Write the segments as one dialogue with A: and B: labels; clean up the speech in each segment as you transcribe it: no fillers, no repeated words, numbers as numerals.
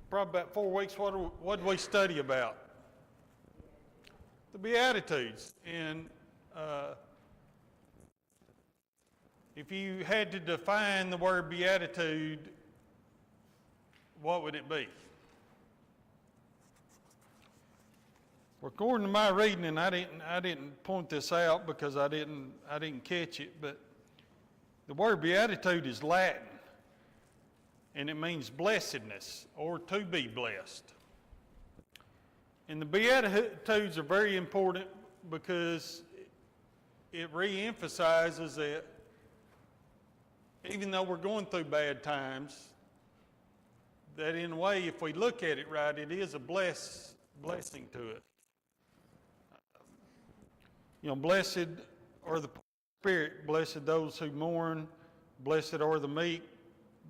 A: probably about 4 weeks, what did we study about? The Beatitudes. And if you had to define the word beatitude, what would it be? Well, according to my reading, and I didn't point this out because I didn't catch it, but the word beatitude is Latin, and it means blessedness or to be blessed. And the Beatitudes are very important because it re-emphasizes that even though we're going through bad times, that in a way, if we look at it right, it is a blessing to it. You know, blessed are the spirit, blessed those who mourn, blessed are the meek,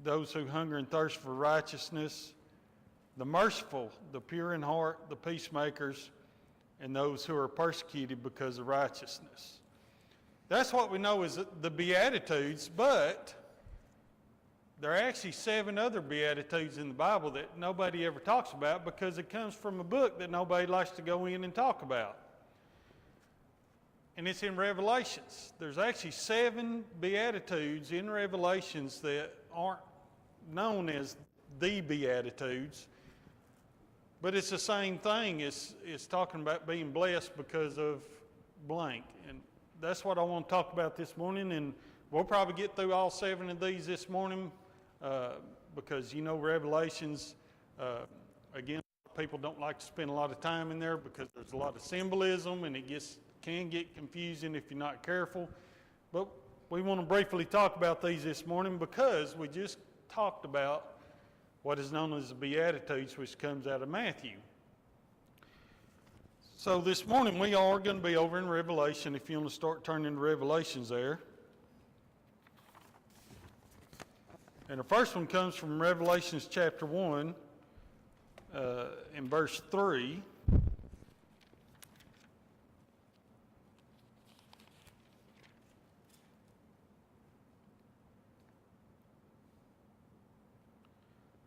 A: those who hunger and thirst for righteousness, the merciful, the pure in heart, the peacemakers, and those who are persecuted because of righteousness. That's what we know as the Beatitudes, but there are actually 7 other Beatitudes in the Bible that nobody ever talks about because it comes from a book that nobody likes to go in and talk about. And it's in Revelations. There's actually 7 Beatitudes in Revelations that aren't known as the Beatitudes, but it's the same thing. It's talking about being blessed because of blank. And that's what I want to talk about this morning, and we'll probably get through all 7 of these this morning because, you know, Revelations, again, people don't like to spend a lot of time in there because there's a lot of symbolism, and it can get confusing if you're not careful. But we want to briefly talk about these this morning because we just talked about what is known as the Beatitudes, which comes out of Matthew. So this morning we are going to be over in Revelation. If you want to start turning to Revelations there. And the first one comes from Revelations chapter 1 in verse 3.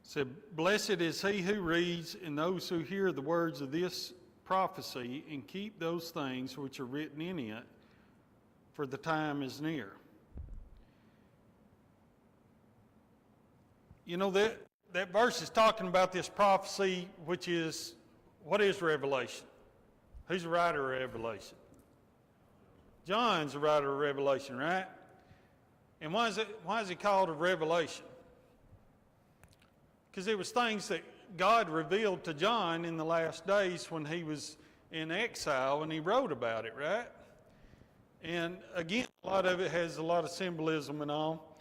A: Said, blessed is he who reads and those who hear the words of this prophecy and keep those things which are written in it, for the time is near. You know, that verse is talking about this prophecy, which is, what is Revelation? Who's the writer of Revelation? John's the writer of Revelation, right? And why is it called a revelation? Because it was things that God revealed to John in the last days when he was in exile, and he wrote about it, right? And again, a lot of it has a lot of symbolism and all,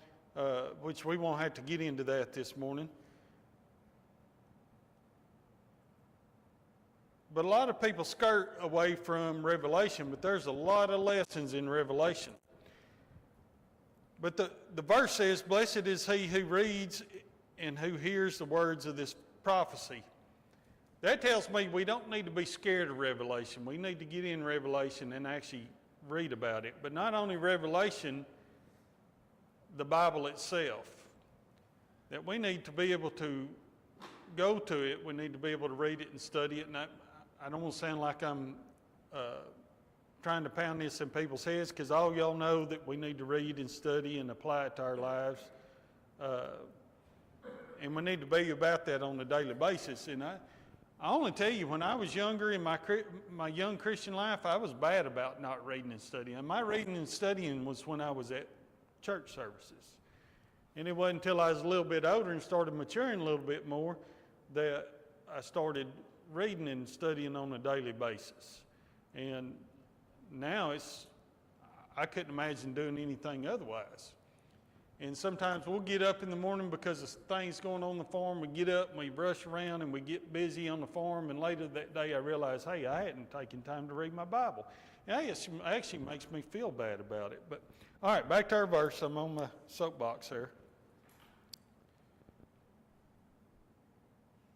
A: which we won't have to get into that this morning. But a lot of people skirt away from Revelation, but there's a lot of lessons in Revelation. But the verse says, blessed is he who reads and who hears the words of this prophecy. That tells me we don't need to be scared of Revelation. We need to get in Revelation and actually read about it. But not only Revelation, the Bible itself. That we need to be able to go to it. We need to be able to read it and study it. And I don't want to sound like I'm trying to pound this in people's heads, because all y'all know that we need to read and study and apply it to our lives. And we need to be about that on a daily basis. And I only tell you, when I was younger in my young Christian life, I was bad about not reading and studying. And my reading and studying was when I was at church services. And it wasn't until I was a little bit older and started maturing a little bit more that I started reading and studying on a daily basis. And now I couldn't imagine doing anything otherwise. And sometimes we'll get up in the morning because of things going on the farm. We get up and we rush around and we get busy on the farm. And later that day I realize, hey, I hadn't taken time to read my Bible. And it actually makes me feel bad about it. But all right, back to our verse. I'm on my soapbox here.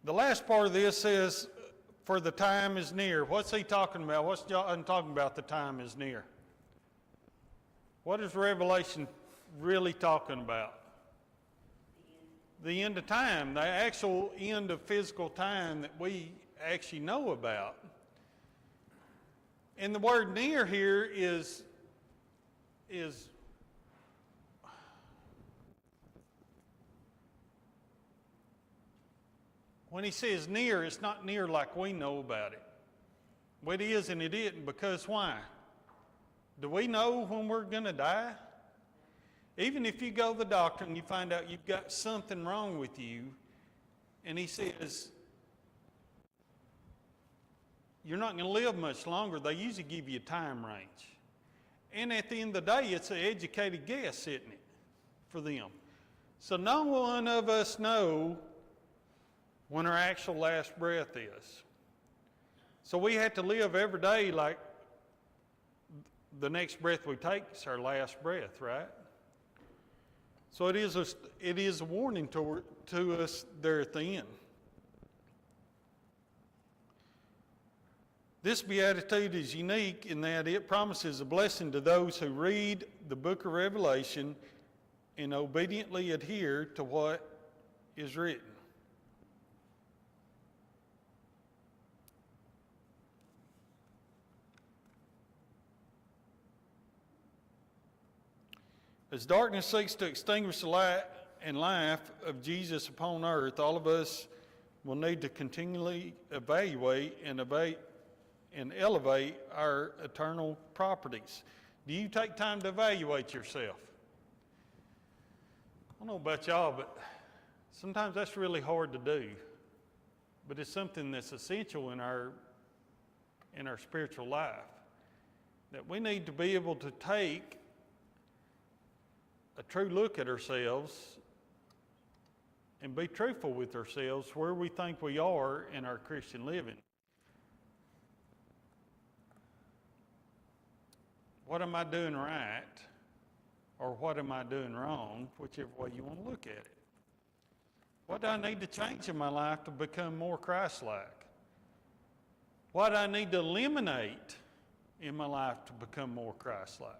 A: The last part of this says, for the time is near. What's he talking about? What's John talking about, the time is near? What is Revelation really talking about? the end of time, the actual end of physical time that we actually know about. And the word near here is when he says near, it's not near like we know about it. Well, it is and it isn't, because why? Do we know when we're going to die? Even if you go to the doctor and you find out you've got something wrong with you, and he says, you're not going to live much longer, they usually give you a time range. And at the end of the day, it's an educated guess, isn't it, for them? So no one of us know when our actual last breath is. So we have to live every day like the next breath we take is our last breath, right? So it is a warning to us there at the end. This beatitude is unique in that it promises a blessing to those who read the book of Revelation and obediently adhere to what is written. As darkness seeks to extinguish the light and life of Jesus upon earth, all of us will need to continually evaluate and elevate our eternal properties. Do you take time to evaluate yourself? I don't know about y'all, but sometimes that's really hard to do. But it's something that's essential in our spiritual life, that we need to be able to take a true look at ourselves and be truthful with ourselves where we think we are in our Christian living. What am I doing right, or what am I doing wrong, whichever way you want to look at it? What do I need to change in my life to become more Christ-like? What do I need to eliminate in my life to become more Christ-like?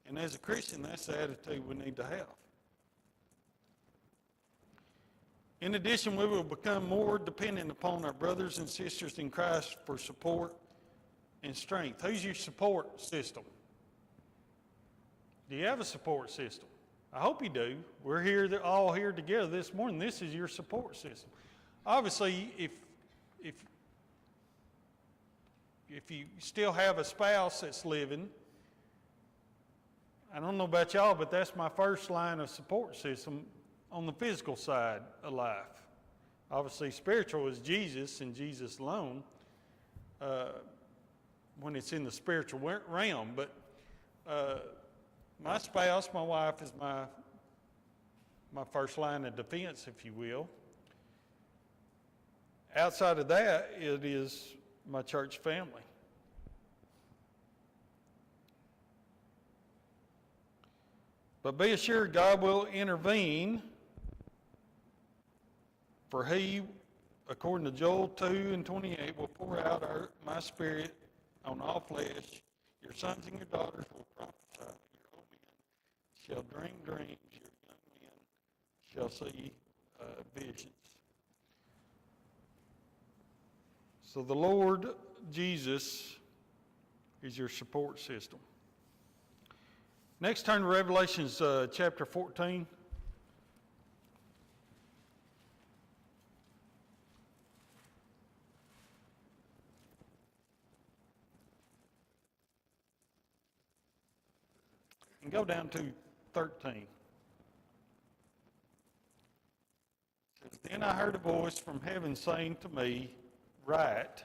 A: And as a Christian, that's the attitude we need to have. In addition, we will become more dependent upon our brothers and sisters in Christ for support and strength. Who's your support system? Do you have a support system? I hope you do. We're here, all here together this morning. This is your support system. Obviously, if you still have a spouse that's living, I don't know about y'all, but that's my first line of support system on the physical side of life. Obviously, spiritual is Jesus and Jesus alone when it's in the spiritual realm. But my spouse, my wife, is my first line of defense, if you will. Outside of that, it is my church family. But be assured God will intervene, for he, according to Joel 2:28, will pour out my spirit on all flesh. Your sons and your daughters will prophesy. Your old men shall dream dreams. Your young men shall see visions. So the Lord Jesus is your support system. Next, turn to Revelations chapter 14. And go down to 13. It says, Then I heard a voice from heaven saying to me, Write,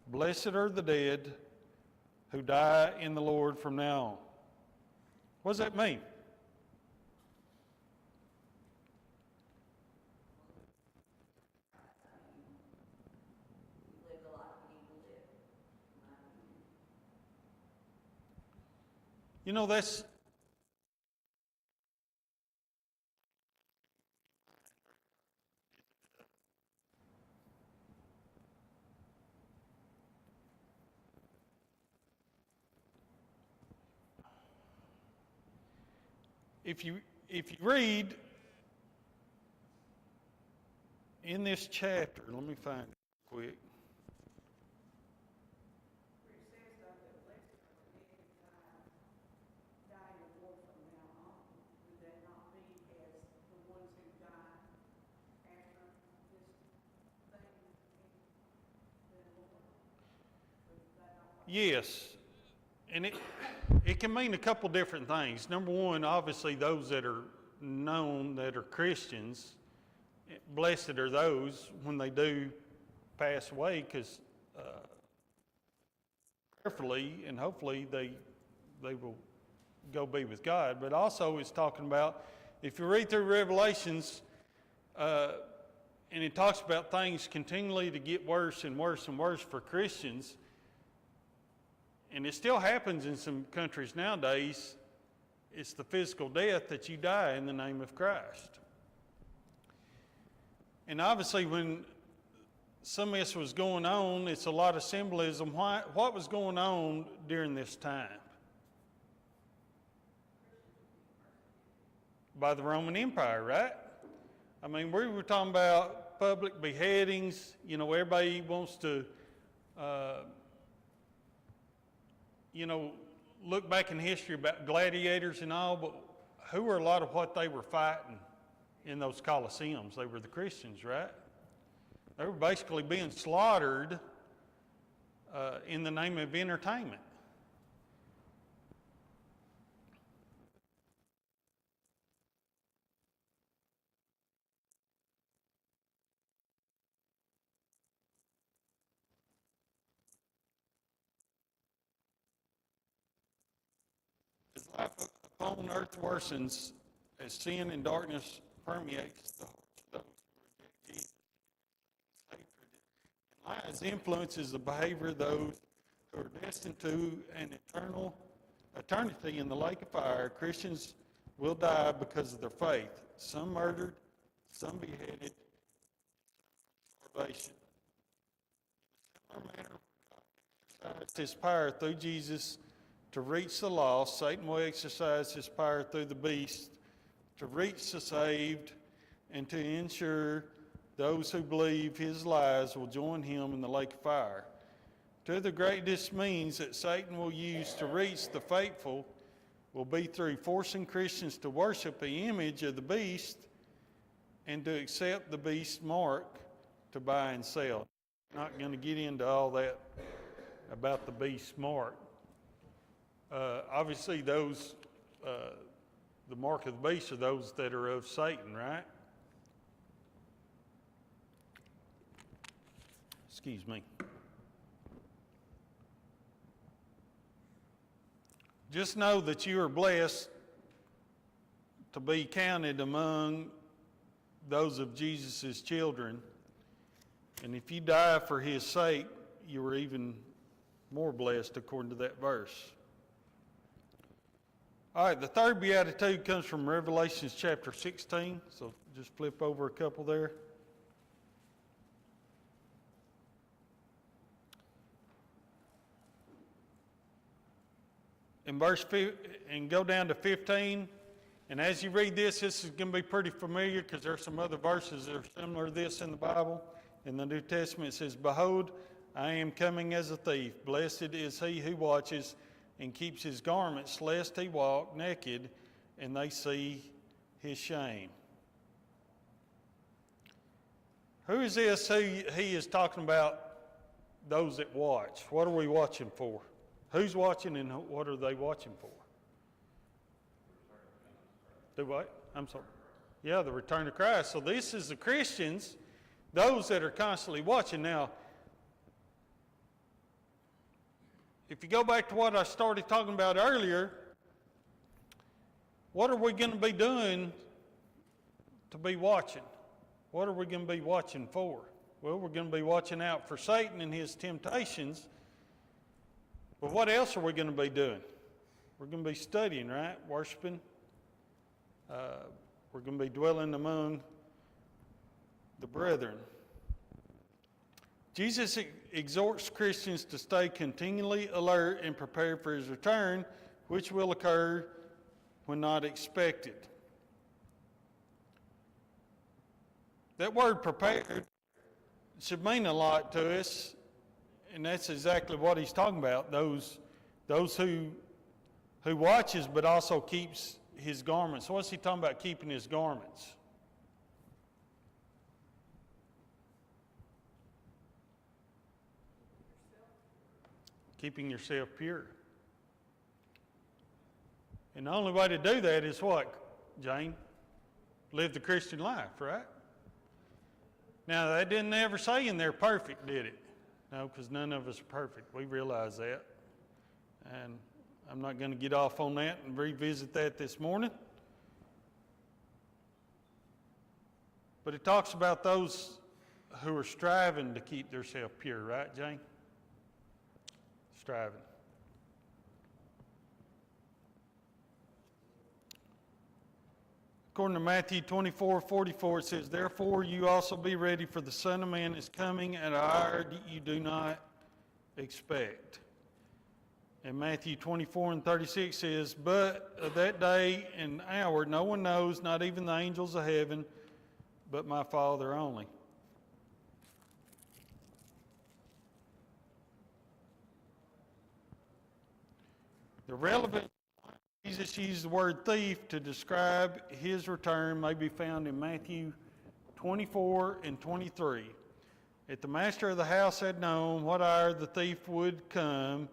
A: blessed are the dead who die in the Lord from now on. What does that mean?
B: Live the life you need to live.
A: You know, that's if you read in this chapter, let me find it quick. Yes, and it can mean a couple different things. Number one, obviously those that are known that are Christians, blessed are those when they do pass away, because prayerfully and hopefully they will go be with God. But also it's talking about, if you read through Revelations, and it talks about things continually to get worse and worse and worse for Christians, and it still happens in some countries nowadays. It's the physical death that you die in the name of Christ. And obviously when some of this was going on, it's a lot of symbolism. What was going on during this time? By the Roman Empire, right? I mean, we were talking about public beheadings. You know, everybody wants to, look back in history about gladiators and all, but who were a lot of what they were fighting in those Colosseums? They were the Christians, right? They were basically being slaughtered in the name of entertainment. As life upon earth worsens, as sin and darkness permeates the hearts of those who reject Jesus, hatred and lies influences the behavior of those who are destined to an eternity in the lake of fire. Christians will die because of their faith. Some murdered, some beheaded, salvation. In a similar manner, God exercised his power through Jesus to reach the lost. Satan will exercise his power through the beast to reach the saved and to ensure those who believe his lies will join him in the lake of fire. Two of the greatest means that Satan will use to reach the faithful will be through forcing Christians to worship the image of the beast and to accept the beast's mark to buy and sell. I'm not going to get into all that about the beast's mark. Obviously, those, the mark of the beast are those that are of Satan, right? Excuse me. Just know that you are blessed to be counted among those of Jesus' children. And if you die for his sake, you are even more blessed according to that verse. All right, the third beatitude comes from Revelation chapter 16. So just flip over a couple there. In and go down to 15. And as you read this is going to be pretty familiar because there are some other verses that are similar to this in the Bible. In the New Testament it says, "Behold, I am coming as a thief. Blessed is he who watches and keeps his garments, lest he walk naked and they see his shame." Who is this who he is talking about? Those that watch. What are we watching for? Who's watching and what are they watching for? Do what? I'm sorry. Yeah, the return of Christ. So this is the Christians, those that are constantly watching. Now, if you go back to what I started talking about earlier, what are we going to be doing to be watching? What are we going to be watching for? Well, we're going to be watching out for Satan and his temptations. But what else are we going to be doing? We're going to be studying, right? Worshiping. We're going to be dwelling among the brethren. Jesus exhorts Christians to stay continually alert and prepared for his return, which will occur when not expected. that word prepared should mean a lot to us, and that's exactly what he's talking about. Those who watches but also keeps his garments. So what's he talking about, keeping his garments? Keeping yourself pure. And the only way to do that is what, Jane? Live the Christian life, right? Now, that didn't ever say in there perfect, did it? No, because none of us are perfect. We realize that. And I'm not going to get off on that and revisit that this morning. But it talks about those who are striving to keep themselves pure, right, Jane? Striving. According to Matthew 24:44, it says, "Therefore you also be ready, for the Son of Man is coming at an hour you do not expect." And Matthew 24:36 says, "But of that day and hour no one knows, not even the angels of heaven, but my Father only." The relevant Jesus used the word thief to describe his return may be found in Matthew 24:23. If the master of the house had known what hour the thief would come,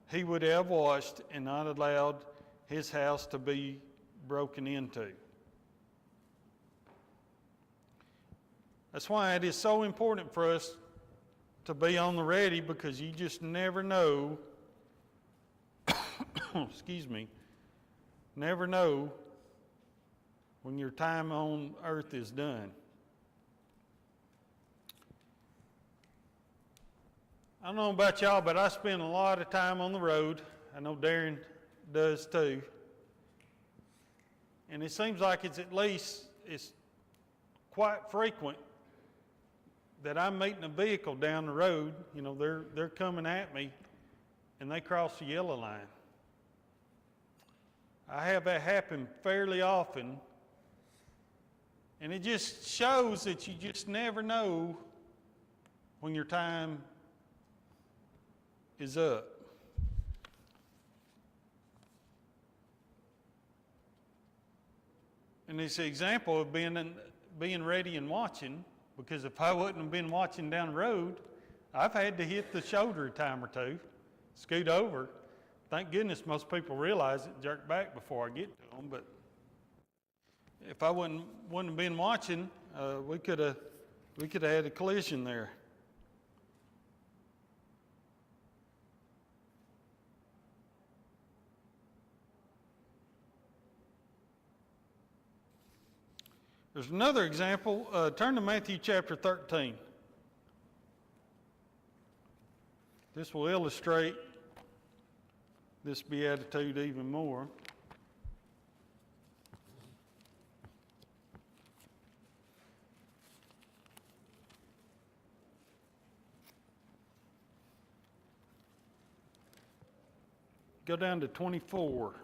A: he would have watched and not allowed his house to be broken into. That's why it is so important for us to be on the ready, because you just never know, excuse me, never know when your time on earth is done. I don't know about y'all, but I spend a lot of time on the road. I know Darren does too. And it seems like it's quite frequent that I'm meeting a vehicle down the road. You know, they're coming at me and they cross the yellow line. I have that happen fairly often, and it just shows that you just never know when your time is up. And it's an example of being ready and watching, because if I wouldn't have been watching down the road, I've had to hit the shoulder a time or two, scoot over. Thank goodness most people realize it, jerk back before I get to them. But if I wouldn't have been watching, we could have had a collision there. There's another example. Turn to Matthew chapter 13. This will illustrate this beatitude even more. Go down to 24.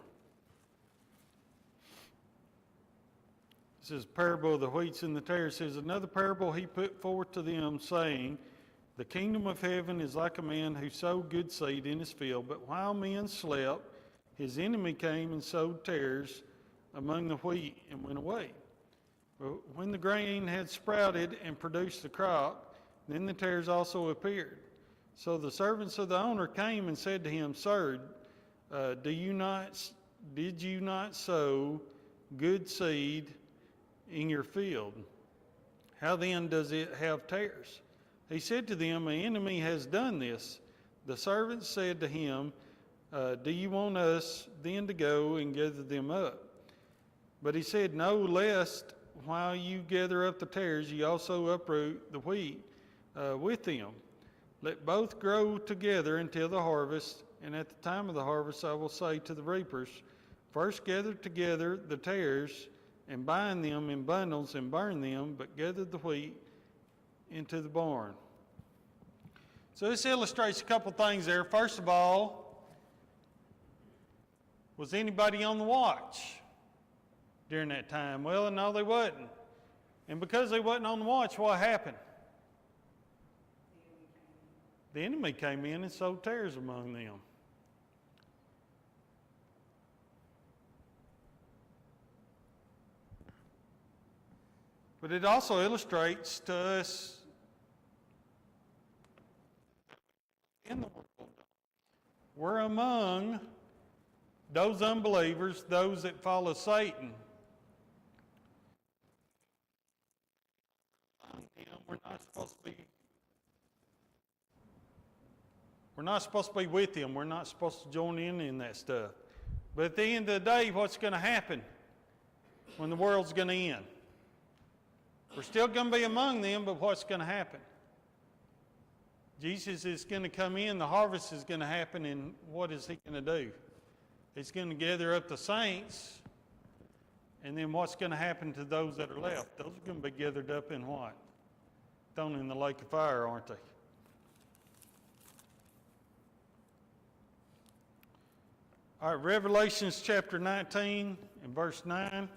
A: It says, parable of the wheats and the tares. It says, another parable he put forth to them, saying, the kingdom of heaven is like a man who sowed good seed in his field, but while men slept, his enemy came and sowed tares among the wheat and went away. But when the grain had sprouted and produced the crop, then the tares also appeared. So the servants of the owner came and said to him, Sir, did you not sow good seed in your field? How then does it have tares? He said to them, an enemy has done this. The servants said to him, do you want us then to go and gather them up? But he said, no, lest while you gather up the tares, you also uproot the wheat with them. Let both grow together until the harvest, and at the time of the harvest I will say to the reapers, first gather together the tares and bind them in bundles and burn them, but gather the wheat into the barn. So this illustrates a couple things there. First of all, was anybody on the watch during that time? Well, no, they wasn't. And because they wasn't on the watch, what happened? The enemy came in and sowed tares among them. But it also illustrates to us in the world, we're among those unbelievers, those that follow Satan. We're not supposed to be with him. We're not supposed to join in that stuff. But at the end of the day, what's going to happen when the world's going to end? We're still going to be among them, but what's going to happen? Jesus is going to come in, the harvest is going to happen, and what is he going to do? He's going to gather up the saints, and then what's going to happen to those that are left? Those are going to be gathered up in what? Thrown in the lake of fire, aren't they? All right, Revelations chapter 19 and verse 9.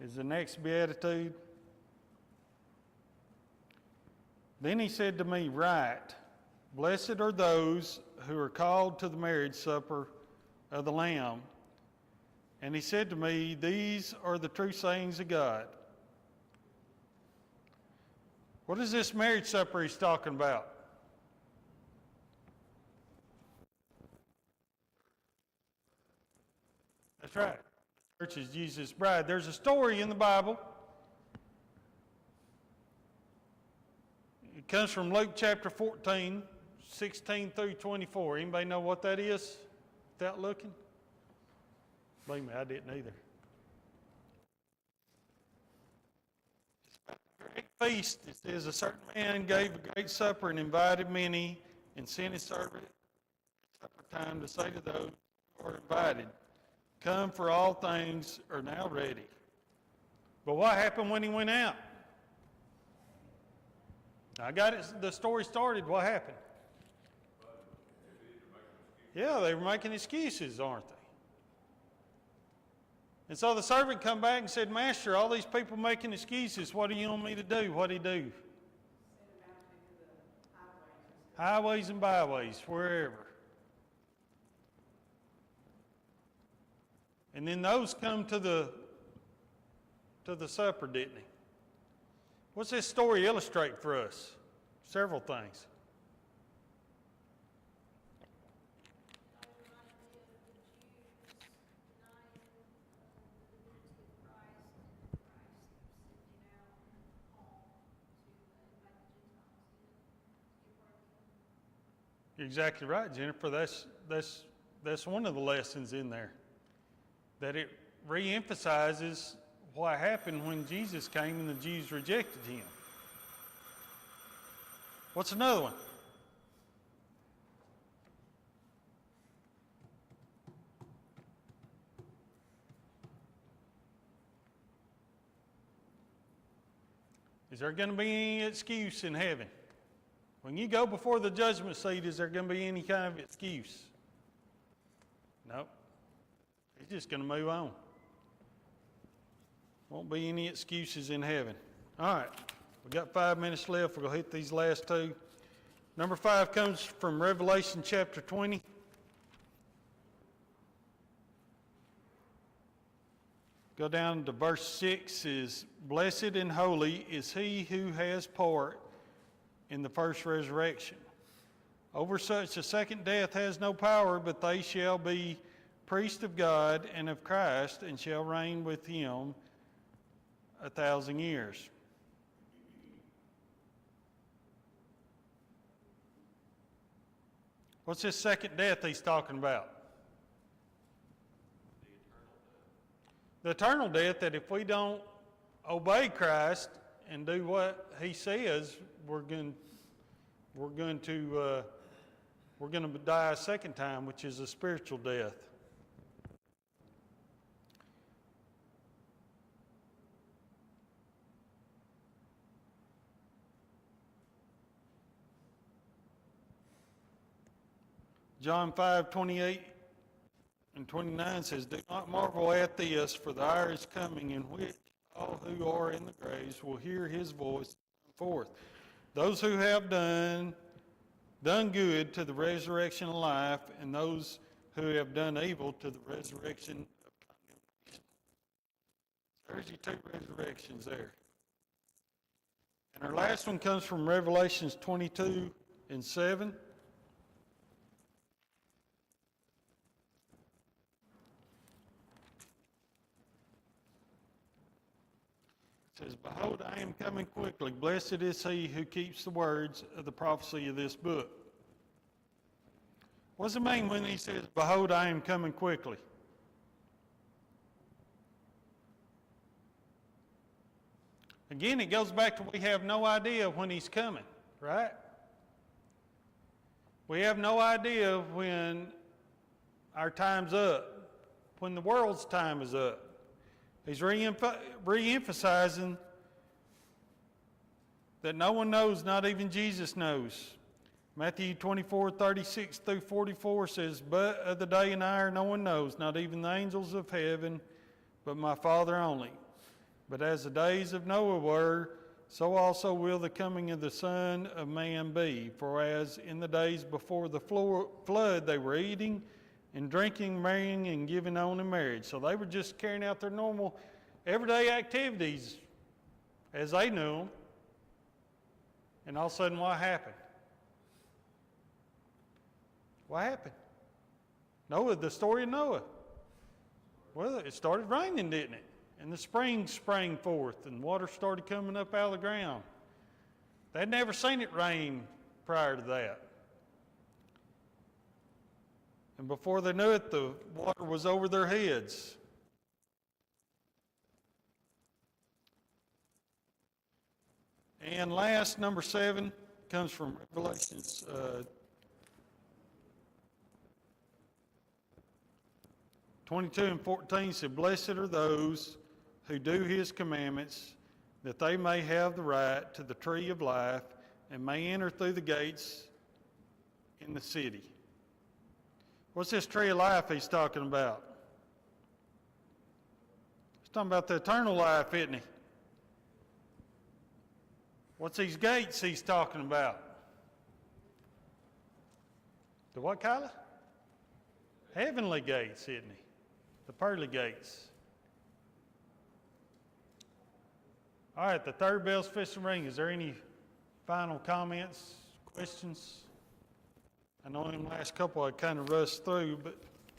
A: Is the next beatitude. Then he said to me, "Write, blessed are those who are called to the marriage supper of the Lamb." And he said to me, "These are the true sayings of God." What is this marriage supper he's talking about? That's right. The church is Jesus' bride. There's a story in the Bible. It comes from Luke chapter 14, 16 through 24. Anybody know what that is without looking? Believe me, I didn't either. Great feast. It says, a certain man gave a great supper and invited many, and sent his servant at supper time to say to those who are invited, "Come, for all things are now ready." But what happened when he went out? I got it. The story started. What happened? Yeah, they were making excuses, aren't they? And so the servant come back and said, "Master, all these people making excuses. What do you want me to do?" What did he do?
B: Send them out into the
A: Highways and byways, wherever. And then those come to the supper, didn't he? What's this story illustrate for us? Several things. You're exactly right, Jennifer. That's one of the lessons in there. That it re-emphasizes what happened when Jesus came and the Jews rejected him. What's another one? Is there going to be any excuse in heaven? When you go before the judgment seat, is there going to be any kind of excuse? Nope. He's just going to move on. Won't be any excuses in heaven. All right. We've got 5 minutes left. We're going to hit these last two. Number 5 comes from Revelation chapter 20. Go down to verse 6 is, "Blessed and holy is he who has part in the first resurrection. Over such the second death has no power, but they shall be priests of God and of Christ, and shall reign with him 1,000 years." What's this second death he's talking about? The eternal death, that if we don't obey Christ and do what he says, we're going to die a second time, which is a spiritual death. John 5:28 and 29 says, "Do not marvel at this, for the hour is coming in which all who are in the graves will hear his voice come forth. Those who have done good to the resurrection of life, and those who have done evil to the resurrection of condemnation." There's your two resurrections there. And our last one comes from Revelations 22:7. It says, "Behold, I am coming quickly. Blessed is he who keeps the words of the prophecy of this book." What does it mean when he says, "Behold, I am coming quickly"? Again, it goes back to we have no idea when he's coming, right? We have no idea when our time's up, when the world's time is up. He's re-emphasizing that no one knows, not even Jesus knows. Matthew 24:36-44 says, "But of the day and hour no one knows, not even the angels of heaven, but my Father only. But as the days of Noah were, so also will the coming of the Son of Man be. For as in the days before the flood they were eating and drinking, marrying, and giving on in marriage." So they were just carrying out their normal everyday activities as they knew them. And all of a sudden, what happened? What happened? Noah, the story of Noah. Well, it started raining, didn't it? And the springs sprang forth, and water started coming up out of the ground. They'd never seen it rain prior to that. And before they knew it, the water was over their heads. And last, number 7, comes from Revelations 22:14. Said, "Blessed are those who do his commandments, that they may have the right to the tree of life and may enter through the gates in the city." What's this tree of life he's talking about? He's talking about the eternal life, isn't he? What's these gates he's talking about? The what, Kyla? Heavenly gates, isn't he? The pearly gates. All right, the third bell's fixing to ring. Is there any final comments, questions? I know in the last couple I kind of rushed through, but